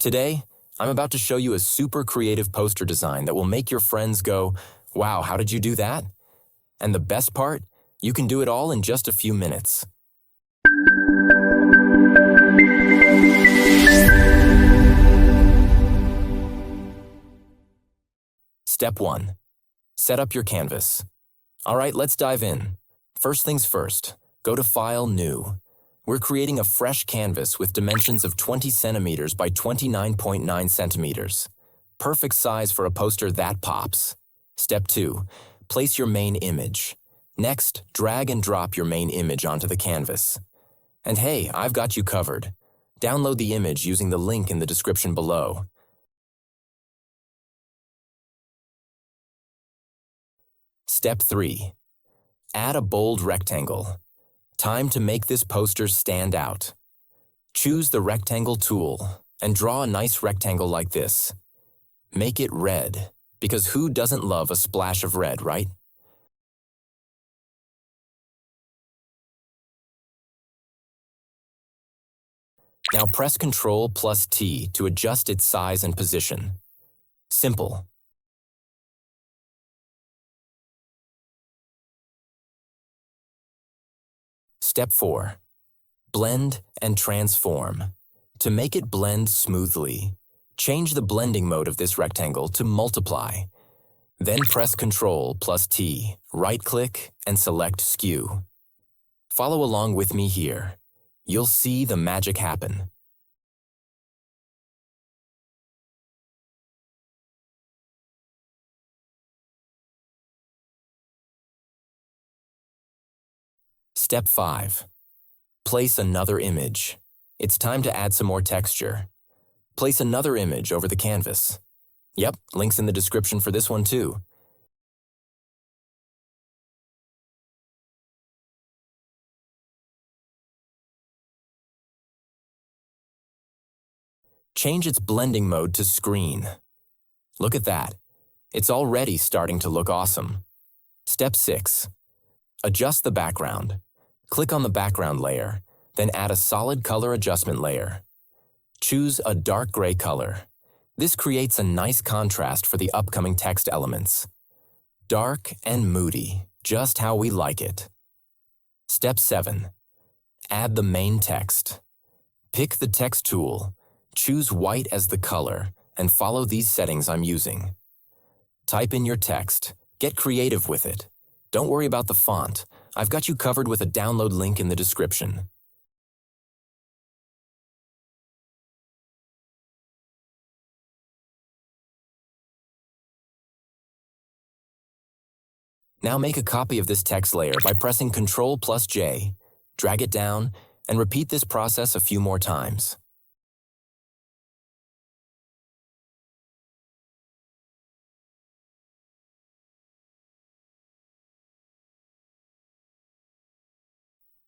Today, I'm about to show you a super creative poster design that will make your friends go, "Wow, how did you do that?" And the best part, you can do it all in just a few minutes. Step 1. Set up your canvas. All right, let's dive in. First things first, go to File, New. We're creating a fresh canvas with dimensions of 20 centimeters by 29.9 centimeters. Perfect size for a poster that pops. Step 2. Place your main image. Next, drag and drop your main image onto the canvas. And hey, I've got you covered. Download the image using the link in the description below. Step 3. Add a bold rectangle. Time to make this poster stand out. Choose the rectangle tool and draw a nice rectangle like this. Make it red, because who doesn't love a splash of red, right? Now press Ctrl+T to adjust its size and position. Simple. Step 4. Blend and transform. To make it blend smoothly, change the blending mode of this rectangle to multiply. Then press Ctrl+T, right-click, and select Skew. Follow along with me here. You'll see the magic happen. Step 5. Place another image. It's time to add some more texture. Place another image over the canvas. Yep, links in the description for this one too. Change its blending mode to screen. Look at that. It's already starting to look awesome. Step 6. Adjust the background. Click on the background layer, then add a solid color adjustment layer. Choose a dark gray color. This creates a nice contrast for the upcoming text elements. Dark and moody, just how we like it. Step 7. Add the main text. Pick the text tool, choose white as the color, and follow these settings I'm using. Type in your text. Get creative with it. Don't worry about the font. I've got you covered with a download link in the description. Now make a copy of this text layer by pressing Ctrl+J, drag it down, and repeat this process a few more times.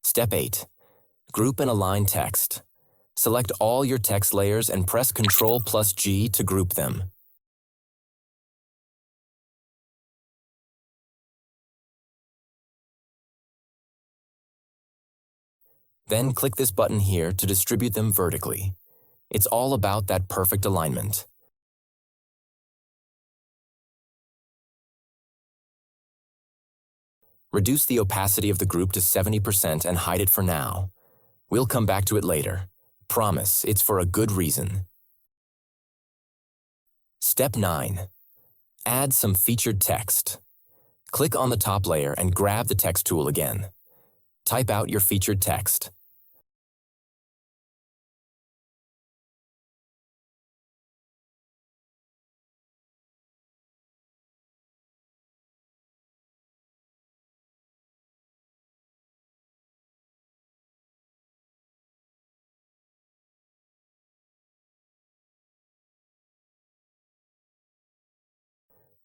Step 8. Group and align text. Select all your text layers and press Ctrl+G to group them. Then click this button here to distribute them vertically. It's all about that perfect alignment. Reduce the opacity of the group to 70% and hide it for now. We'll come back to it later. Promise, it's for a good reason. Step 9. Add some featured text. Click on the top layer and grab the text tool again. Type out your featured text.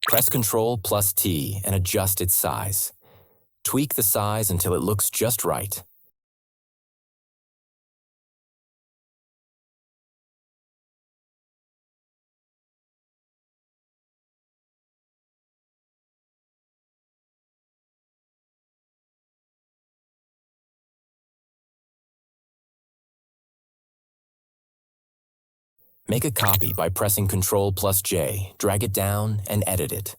Press Ctrl+T and adjust its size. Tweak the size until it looks just right. Make a copy by pressing Ctrl plus J, drag it down, and edit it.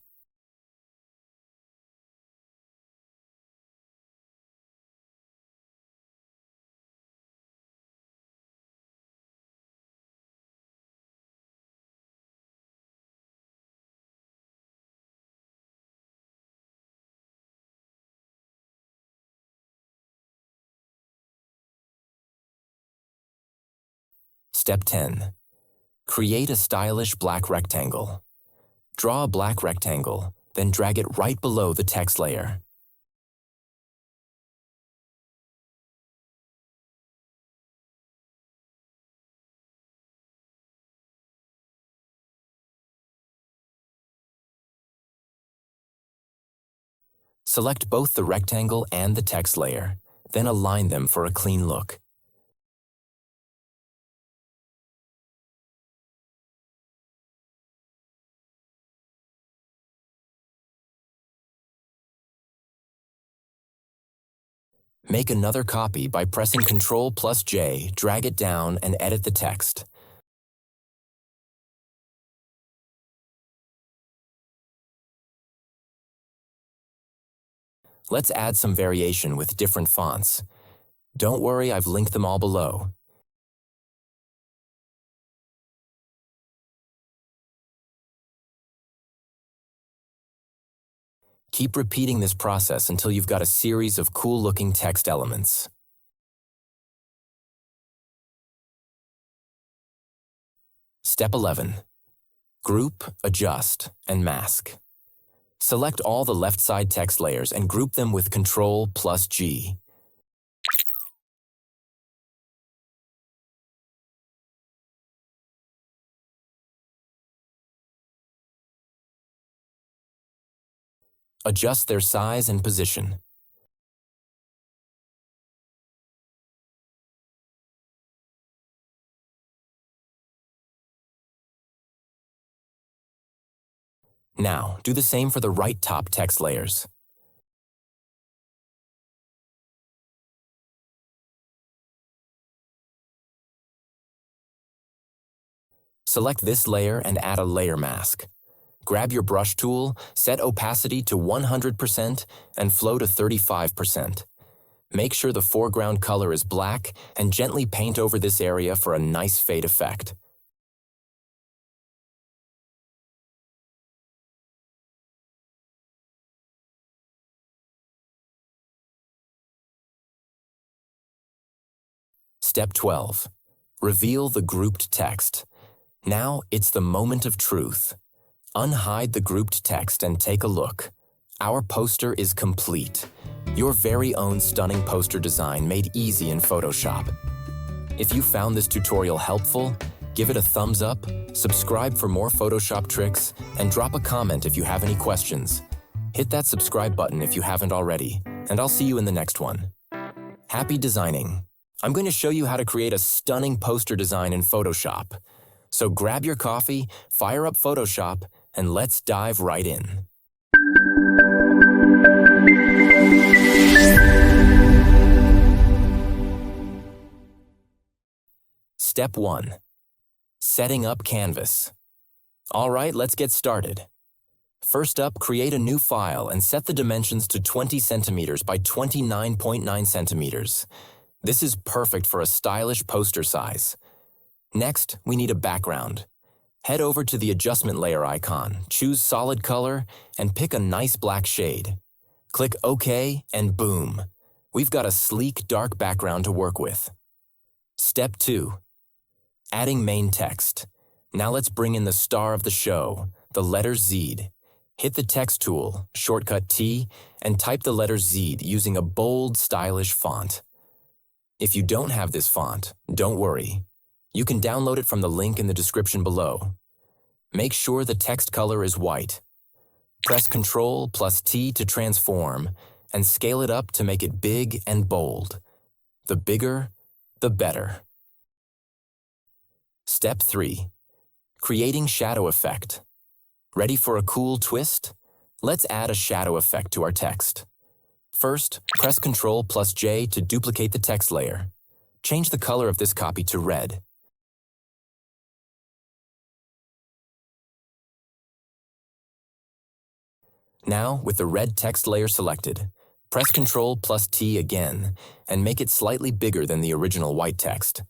Step 10. Create a stylish black rectangle. Draw a black rectangle, then drag it right below the text layer. Select both the rectangle and the text layer, then align them for a clean look. Make another copy by pressing Ctrl plus J, drag it down, and edit the text. Let's add some variation with different fonts. Don't worry, I've linked them all below. Keep repeating this process until you've got a series of cool-looking text elements. Step 11. Group, adjust, and mask. Select all the left side text layers and group them with Ctrl plus G. Adjust their size and position. Now, do the same for the right top text layers. Select this layer and add a layer mask. Grab your brush tool, set opacity to 100% and flow to 35%. Make sure the foreground color is black and gently paint over this area for a nice fade effect. Step 12. Reveal the grouped text. Now it's the moment of truth. Unhide the grouped text and take a look. Our poster is complete. Your very own stunning poster design made easy in Photoshop. If you found this tutorial helpful, give it a thumbs up, subscribe for more Photoshop tricks, and drop a comment if you have any questions. Hit that subscribe button if you haven't already, and I'll see you in the next one. Happy designing! I'm going to show you how to create a stunning poster design in Photoshop. So grab your coffee, fire up Photoshop, and let's dive right in. Step 1. Setting up Canvas. All right, let's get started. First up, create a new file and set the dimensions to 20 centimeters by 29.9 centimeters. This is perfect for a stylish poster size. Next, we need a background. Head over to the adjustment layer icon, choose solid color, and pick a nice black shade. Click OK, and boom! We've got a sleek, dark background to work with. Step 2. Adding main text. Now let's bring in the star of the show, the letter Z. Hit the text tool, shortcut T, and type the letter Z using a bold, stylish font. If you don't have this font, don't worry. You can download it from the link in the description below. Make sure the text color is white. Press Ctrl plus T to transform, and scale it up to make it big and bold. The bigger, the better. Step 3. Creating shadow effect. Ready for a cool twist? Let's add a shadow effect to our text. First, press Ctrl plus J to duplicate the text layer. Change the color of this copy to red. Now, with the red text layer selected, press Ctrl plus T again and make it slightly bigger than the original white text.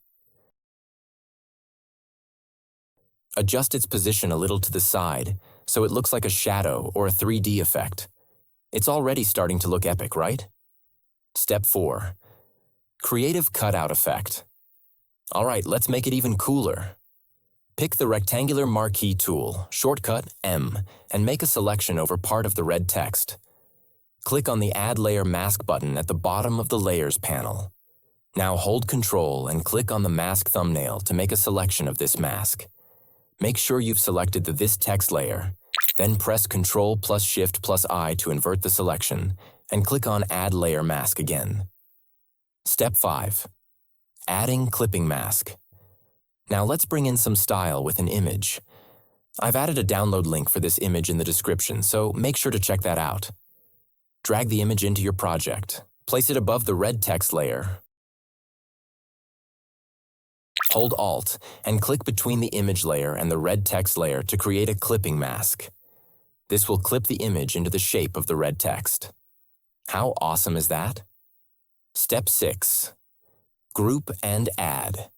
Adjust its position a little to the side so it looks like a shadow or a 3D effect. It's already starting to look epic, right? Step 4. Creative Cutout Effect. All right, let's make it even cooler. Pick the rectangular marquee tool, shortcut M, and make a selection over part of the red text. Click on the Add Layer Mask button at the bottom of the Layers panel. Now hold Ctrl and click on the mask thumbnail to make a selection of this mask. Make sure you've selected the This Text layer, then press Ctrl plus Shift plus I to invert the selection, and click on Add Layer Mask again. Step 5. Adding Clipping Mask. Now let's bring in some style with an image. I've added a download link for this image in the description, so make sure to check that out. Drag the image into your project. Place it above the red text layer. Hold Alt and click between the image layer and the red text layer to create a clipping mask. This will clip the image into the shape of the red text. How awesome is that? Step 6. Group and Add.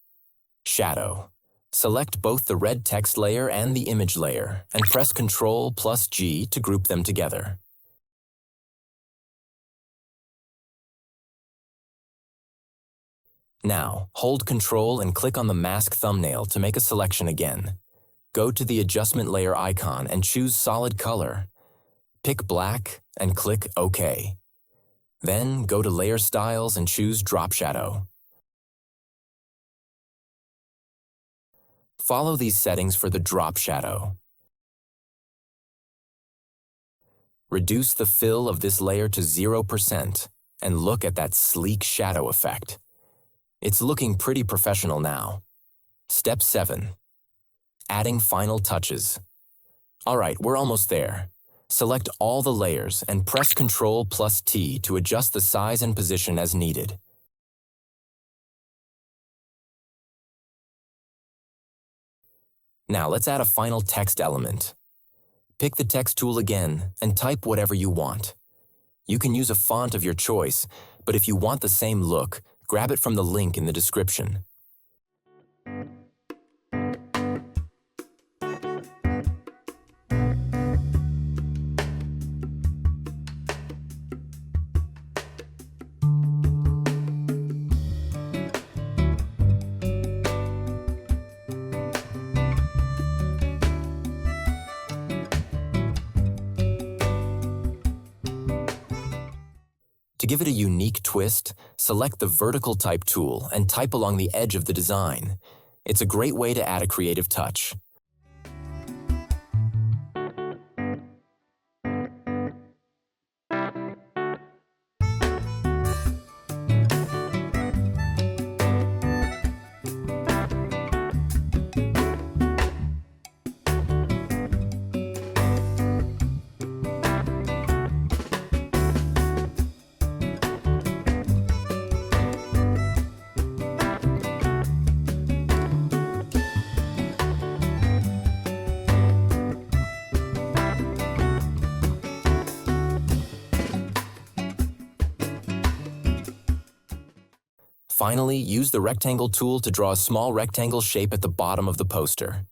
Shadow. Select both the red text layer and the image layer and press Ctrl plus G to group them together. Now, hold Ctrl and click on the mask thumbnail to make a selection again. Go to the adjustment layer icon and choose Solid Color. Pick Black and click OK. Then go to Layer Styles and choose Drop Shadow. Follow these settings for the drop shadow. Reduce the fill of this layer to 0% and look at that sleek shadow effect. It's looking pretty professional now. Step 7. Adding final touches. All right, we're almost there. Select all the layers and press Ctrl plus T to adjust the size and position as needed. Now let's add a final text element. Pick the text tool again and type whatever you want. You can use a font of your choice, but if you want the same look, grab it from the link in the description. To give it a unique twist, select the Vertical Type tool and type along the edge of the design. It's a great way to add a creative touch. Finally, use the Rectangle tool to draw a small rectangle shape at the bottom of the poster.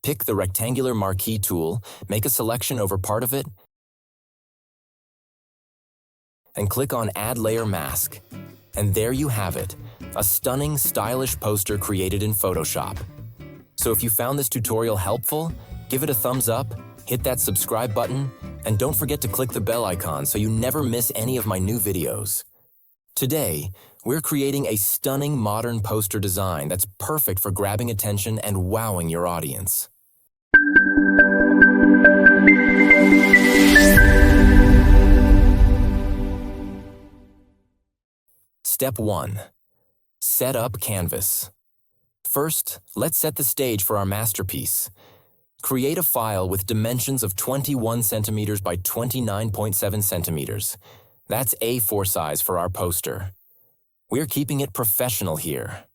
Pick the rectangular marquee tool, make a selection over part of it, and click on Add Layer Mask. And there you have it, a stunning, stylish poster created in Photoshop. So if you found this tutorial helpful, give it a thumbs up, hit that subscribe button, and don't forget to click the bell icon so you never miss any of my new videos. Today, we're creating a stunning modern poster design that's perfect for grabbing attention and wowing your audience. Step 1. Set up canvas. First, let's set the stage for our masterpiece. Create a file with dimensions of 21 centimeters by 29.7 centimeters. That's A4 size for our poster. We're keeping it professional here.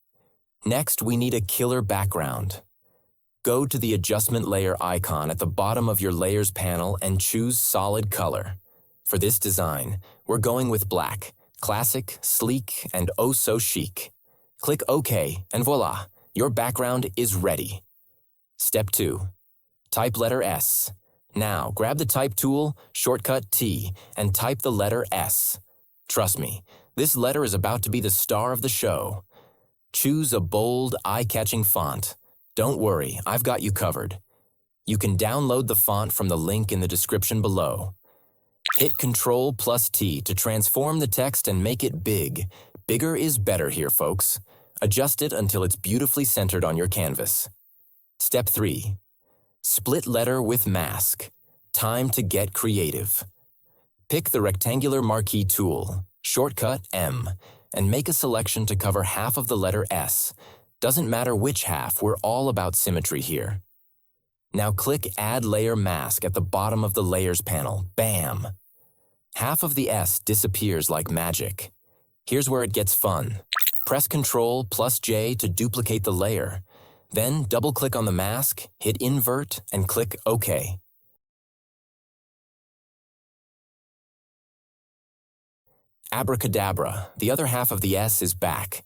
Next, we need a killer background. Go to the adjustment layer icon at the bottom of your layers panel and choose solid color. For this design, we're going with black, classic, sleek, and oh so chic. Click OK, and voila, your background is ready. Step 2. Type letter S. Now, grab the Type tool, shortcut T, and type the letter S. Trust me, this letter is about to be the star of the show. Choose a bold, eye-catching font. Don't worry, I've got you covered. You can download the font from the link in the description below. Hit Ctrl+T to transform the text and make it big. Bigger is better here, folks. Adjust it until it's beautifully centered on your canvas. Step 3. Split letter with mask. Time to get creative. Pick the rectangular marquee tool, shortcut M, and make a selection to cover half of the letter S. Doesn't matter which half, we're all about symmetry here. Now click Add Layer Mask at the bottom of the Layers panel. Bam! Half of the S disappears like magic. Here's where it gets fun. Press Ctrl+J to duplicate the layer. Then double-click on the mask, hit Invert, and click OK. Abracadabra, the other half of the S is back.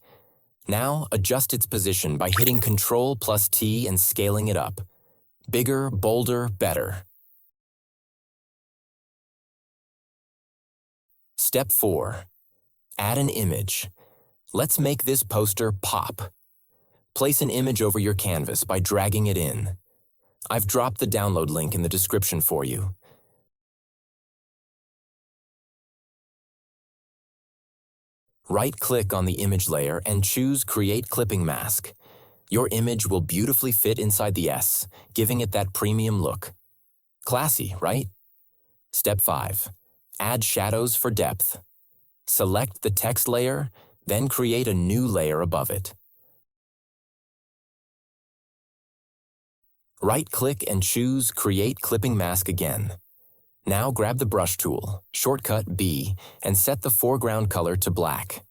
Now adjust its position by hitting Ctrl+T and scaling it up. Bigger, bolder, better. Step 4. Add an image. Let's make this poster pop. Place an image over your canvas by dragging it in. I've dropped the download link in the description for you. Right-click on the image layer and choose Create Clipping Mask. Your image will beautifully fit inside the S, giving it that premium look. Classy, right? Step 5. Add shadows for depth. Select the text layer, then create a new layer above it. Right-click and choose Create Clipping Mask again. Now grab the brush tool, shortcut B, and set the foreground color to black.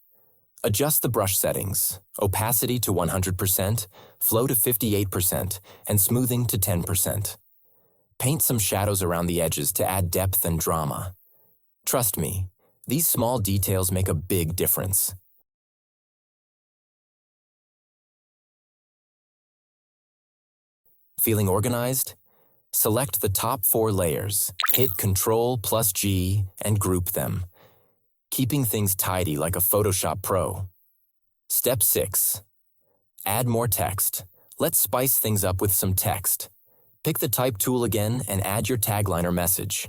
Adjust the brush settings, opacity to 100%, flow to 58%, and smoothing to 10%. Paint some shadows around the edges to add depth and drama. Trust me, these small details make a big difference. Feeling organized? Select the top 4 layers, hit Ctrl+G, and group them, keeping things tidy like a Photoshop Pro. Step 6. Add more text. Let's spice things up with some text. Pick the Type tool again and add your tagline or message.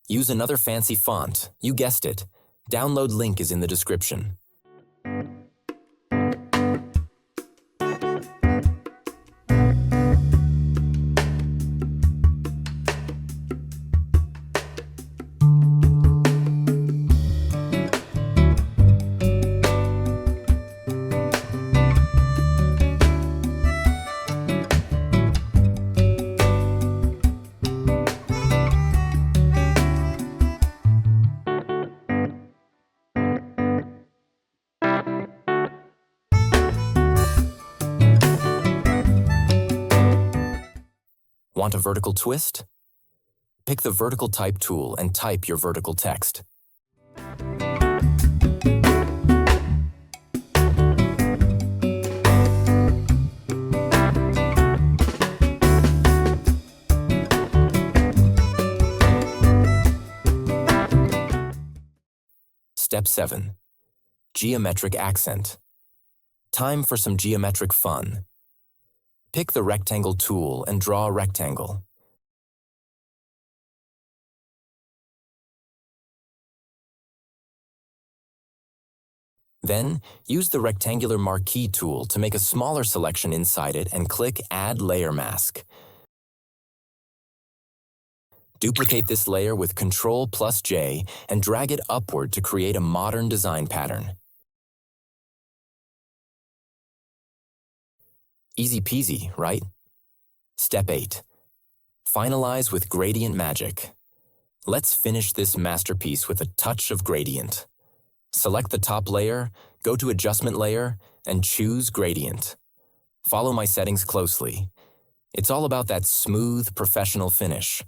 Use another fancy font, you guessed it. Download link is in the description. Want a vertical twist? Pick the Vertical Type tool and type your vertical text. Step 7. Geometric accent. Time for some geometric fun. Pick the Rectangle tool and draw a rectangle. Then, use the Rectangular Marquee tool to make a smaller selection inside it and click Add Layer Mask. Duplicate this layer with Ctrl+J and drag it upward to create a modern design pattern. Easy peasy, right? Step 8. Finalize with gradient magic. Let's finish this masterpiece with a touch of gradient. Select the top layer, go to Adjustment Layer, and choose Gradient. Follow my settings closely. It's all about that smooth, professional finish.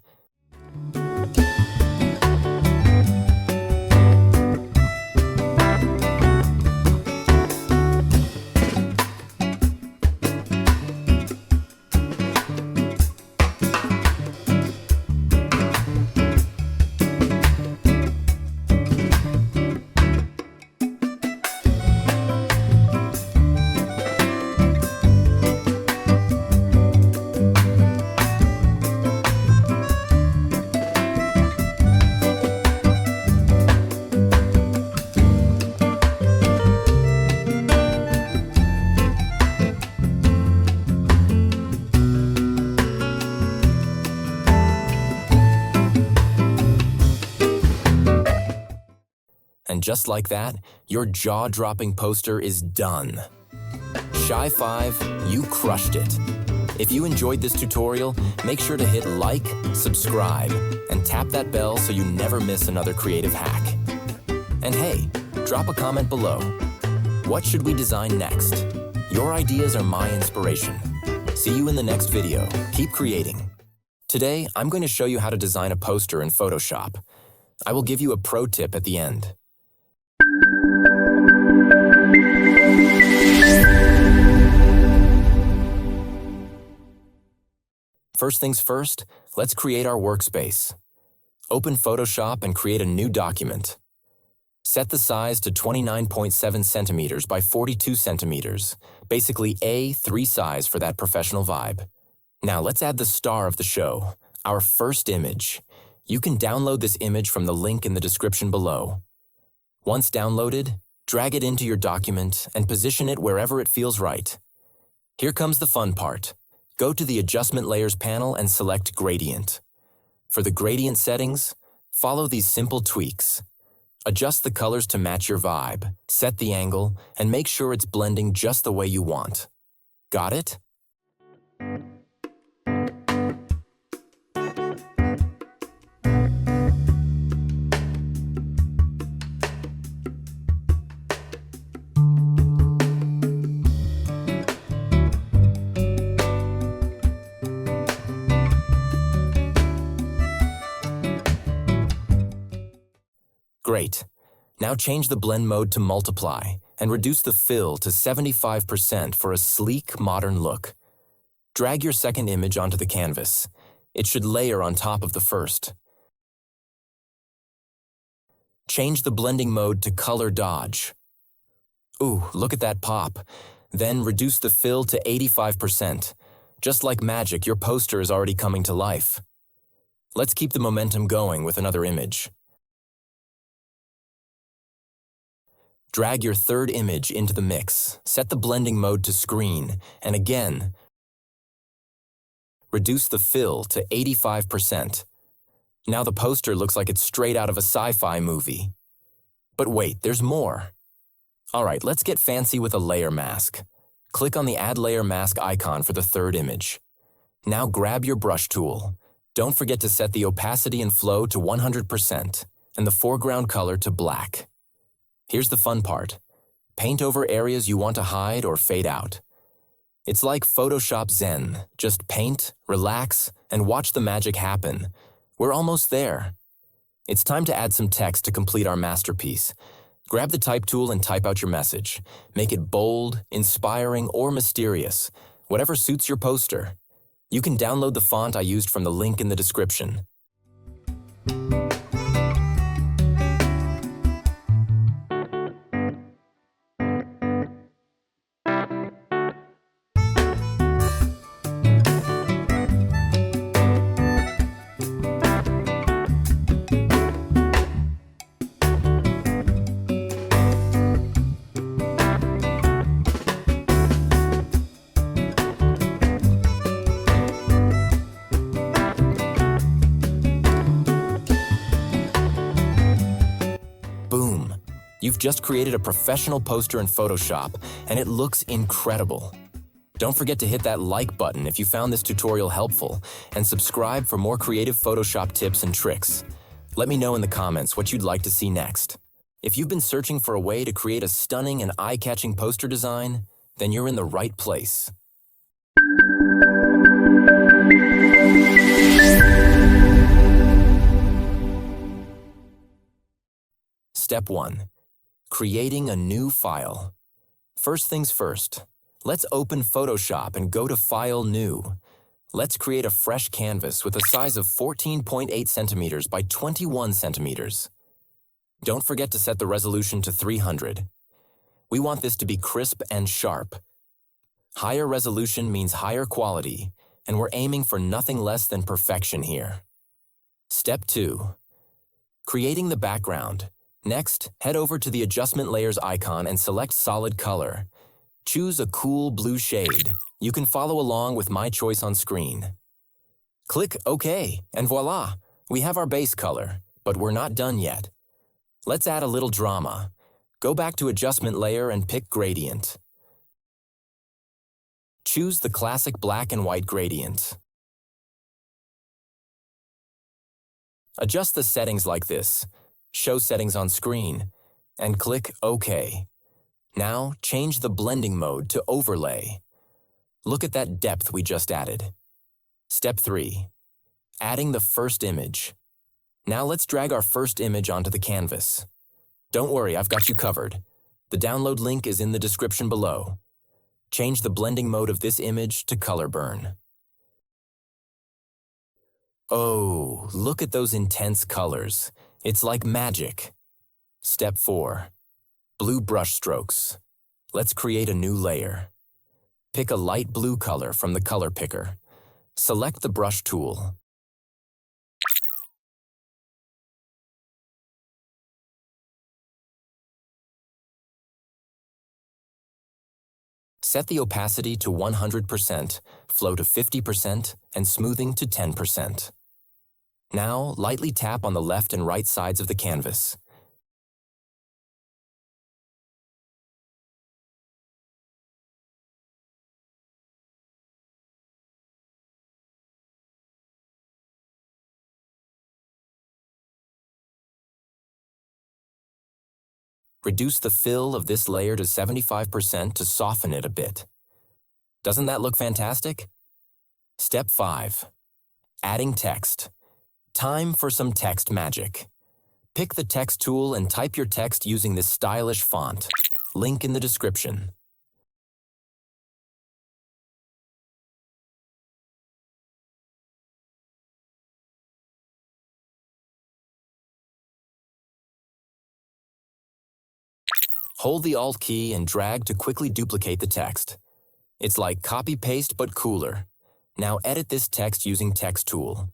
And just like that, your jaw-dropping poster is done. Sci-Fi, you crushed it. If you enjoyed this tutorial, make sure to hit like, subscribe, and tap that bell so you never miss another creative hack. And hey, drop a comment below. What should we design next? Your ideas are my inspiration. See you in the next video. Keep creating. Today, I'm going to show you how to design a poster in Photoshop. I will give you a pro tip at the end. First things first, let's create our workspace. Open Photoshop and create a new document. Set the size to 29.7 centimeters by 42 centimeters, basically A3 size for that professional vibe. Now let's add the star of the show, our first image. You can download this image from the link in the description below. Once downloaded, drag it into your document and position it wherever it feels right. Here comes the fun part. Go to the Adjustment Layers panel and select Gradient. For the gradient settings, follow these simple tweaks. Adjust the colors to match your vibe, set the angle, and make sure it's blending just the way you want. Got it? Great. Now change the blend mode to multiply and reduce the fill to 75% for a sleek, modern look. Drag your second image onto the canvas. It should layer on top of the first. Change the blending mode to color dodge. Ooh, look at that pop. Then reduce the fill to 85%. Just like magic, your poster is already coming to life. Let's keep the momentum going with another image. Drag your third image into the mix, set the blending mode to screen, and again, reduce the fill to 85%. Now the poster looks like it's straight out of a sci-fi movie. But wait, there's more. Alright, let's get fancy with a layer mask. Click on the Add Layer Mask icon for the third image. Now grab your brush tool. Don't forget to set the opacity and flow to 100% and the foreground color to black. Here's the fun part. Paint over areas you want to hide or fade out. It's like Photoshop Zen. Just paint, relax, and watch the magic happen. We're almost there. It's time to add some text to complete our masterpiece. Grab the type tool and type out your message. Make it bold, inspiring, or mysterious, whatever suits your poster. You can download the font I used from the link in the description. Boom! You've just created a professional poster in Photoshop, and it looks incredible. Don't forget to hit that like button if you found this tutorial helpful, and subscribe for more creative Photoshop tips and tricks. Let me know in the comments what you'd like to see next. If you've been searching for a way to create a stunning and eye-catching poster design, then you're in the right place. Step 1. Creating a new file. First things first, let's open Photoshop and go to File New. Let's create a fresh canvas with a size of 14.8 centimeters by 21 centimeters. Don't forget to set the resolution to 300. We want this to be crisp and sharp. Higher resolution means higher quality, and we're aiming for nothing less than perfection here. Step 2. Creating the background. Next, head over to the Adjustment Layers icon and select Solid Color. Choose a cool blue shade. You can follow along with my choice on screen. Click OK, and voila! We have our base color, but we're not done yet. Let's add a little drama. Go back to Adjustment Layer and pick Gradient. Choose the classic black and white gradient. Adjust the settings like this. Show settings on screen, and click OK. Now, change the blending mode to Overlay. Look at that depth we just added. Step 3. Adding the first image. Now let's drag our first image onto the canvas. Don't worry, I've got you covered. The download link is in the description below. Change the blending mode of this image to Color Burn. Oh, look at those intense colors. It's like magic. Step 4. Blue brush strokes. Let's create a new layer. Pick a light blue color from the color picker. Select the brush tool. Set the opacity to 100%, flow to 50%, and smoothing to 10%. Now, lightly tap on the left and right sides of the canvas. Reduce the fill of this layer to 75% to soften it a bit. Doesn't that look fantastic? Step 5. Adding text. Time for some text magic. Pick the text tool and type your text using this stylish font. Link in the description. Hold the Alt key and drag to quickly duplicate the text. It's like copy-paste but cooler. Now edit this text using Text tool.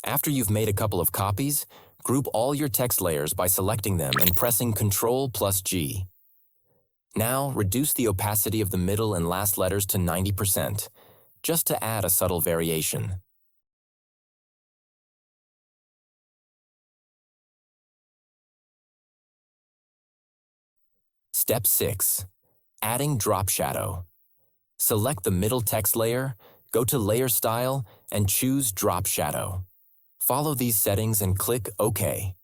After you've made a couple of copies, group all your text layers by selecting them and pressing Ctrl+G. Now, reduce the opacity of the middle and last letters to 90%, just to add a subtle variation. Step 6. Adding drop shadow. Select the middle text layer, go to Layer Style, and choose Drop Shadow. Follow these settings and click OK.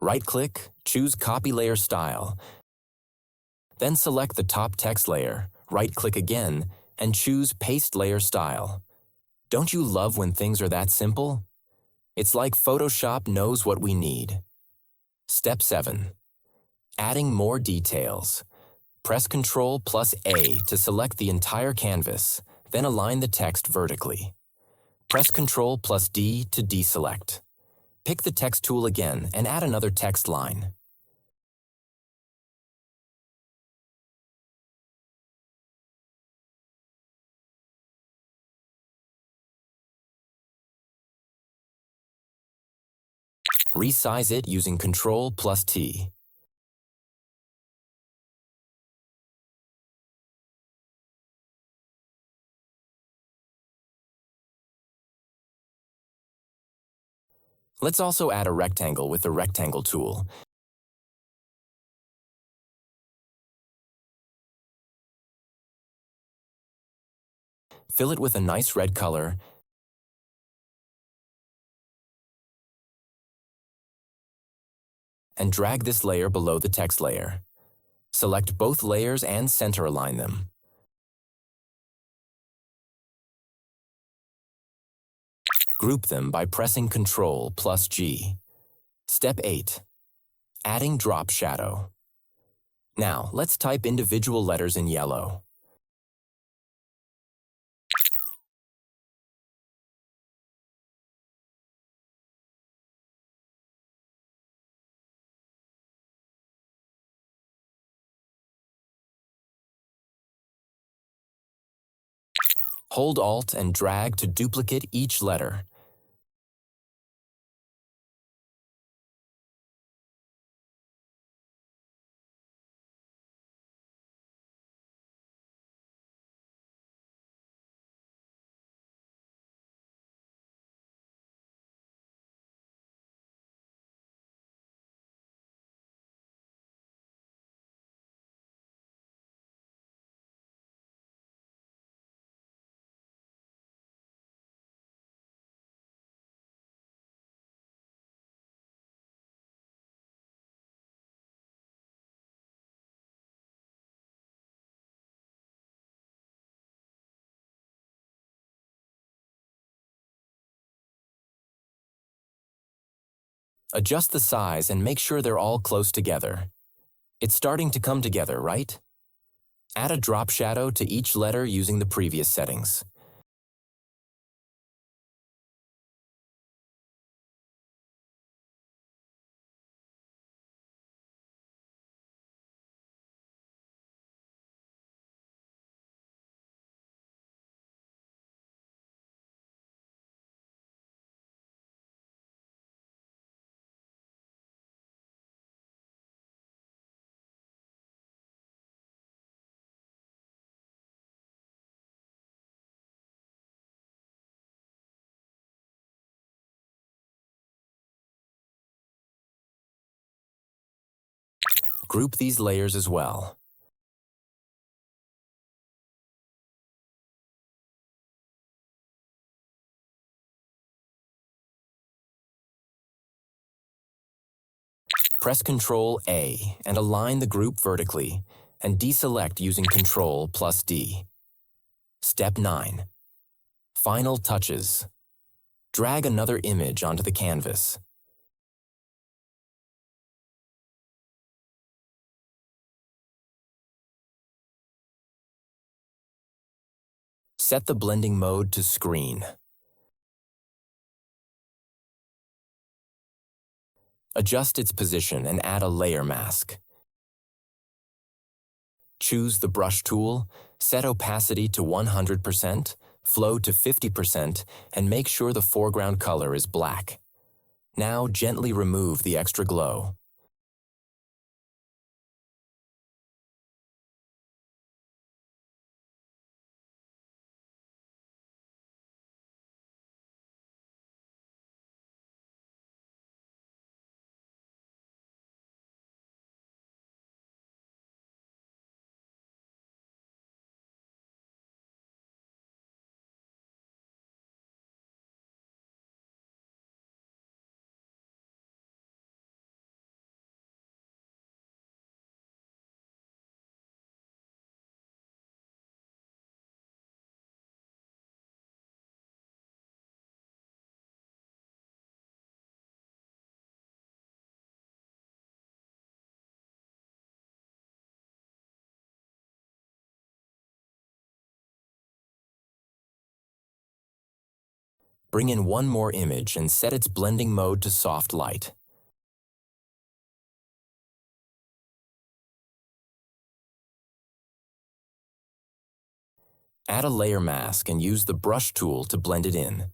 Right-click, choose Copy Layer Style. Then select the top text layer, right-click again, and choose Paste Layer Style. Don't you love when things are that simple? It's like Photoshop knows what we need. Step 7. Adding more details. Press Ctrl+A to select the entire canvas, then align the text vertically. Press Ctrl+D to deselect. Pick the text tool again and add another text line. Resize it using Ctrl+T. Let's also add a rectangle with the Rectangle tool. Fill it with a nice red color and drag this layer below the text layer. Select both layers and center align them. Group them by pressing Ctrl+G. Step 8. Adding drop shadow. Now, let's type individual letters in yellow. Hold Alt and drag to duplicate each letter. Adjust the size and make sure they're all close together. It's starting to come together, right? Add a drop shadow to each letter using the previous settings. Group these layers as well. Press Ctrl-A and align the group vertically, and deselect using Ctrl+D. Step 9. Final touches. Drag another image onto the canvas. Set the blending mode to screen. Adjust its position and add a layer mask. Choose the brush tool, set opacity to 100%, flow to 50%, and make sure the foreground color is black. Now gently remove the extra glow. Bring in one more image and set its blending mode to soft light. Add a layer mask and use the brush tool to blend it in.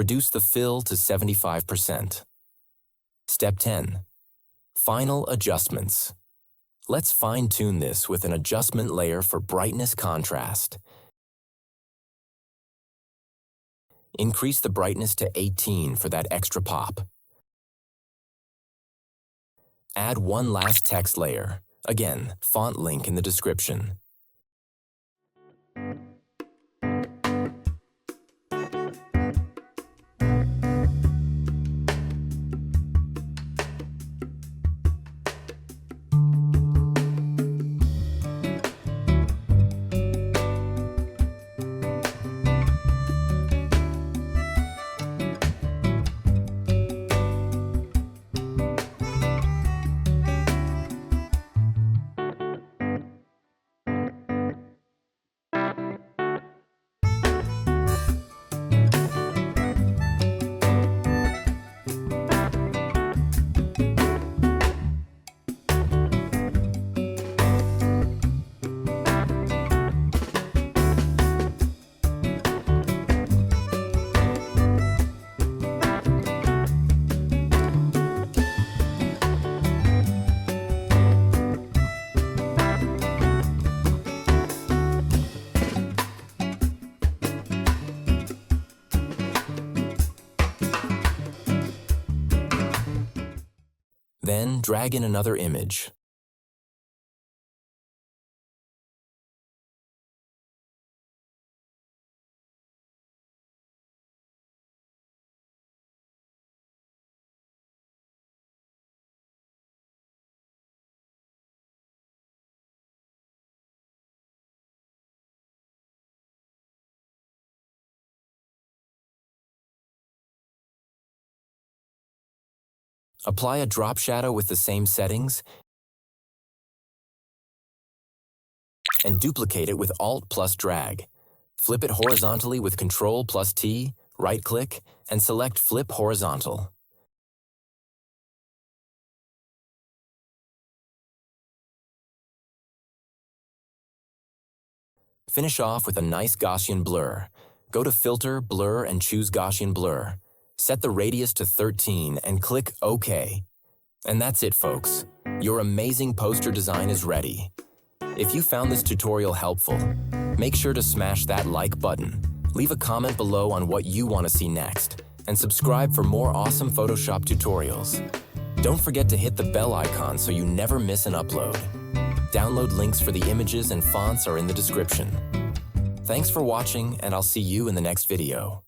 reduce the fill to 75%. Step 10. Final adjustments. Let's fine-tune this with an adjustment layer for brightness contrast. Increase the brightness to 18 for that extra pop. Add one last text layer. Again, font link in the description. Then drag in another image. Apply a drop shadow with the same settings and duplicate it with Alt plus drag. Flip it horizontally with Ctrl plus T, right-click, and select Flip Horizontal. Finish off with a nice Gaussian blur. Go to Filter, Blur, and choose Gaussian Blur. Set the radius to 13 and click OK. And that's it, folks. Your amazing poster design is ready. If you found this tutorial helpful, make sure to smash that like button, leave a comment below on what you want to see next, and subscribe for more awesome Photoshop tutorials. Don't forget to hit the bell icon so you never miss an upload. Download links for the images and fonts are in the description. Thanks for watching, and I'll see you in the next video.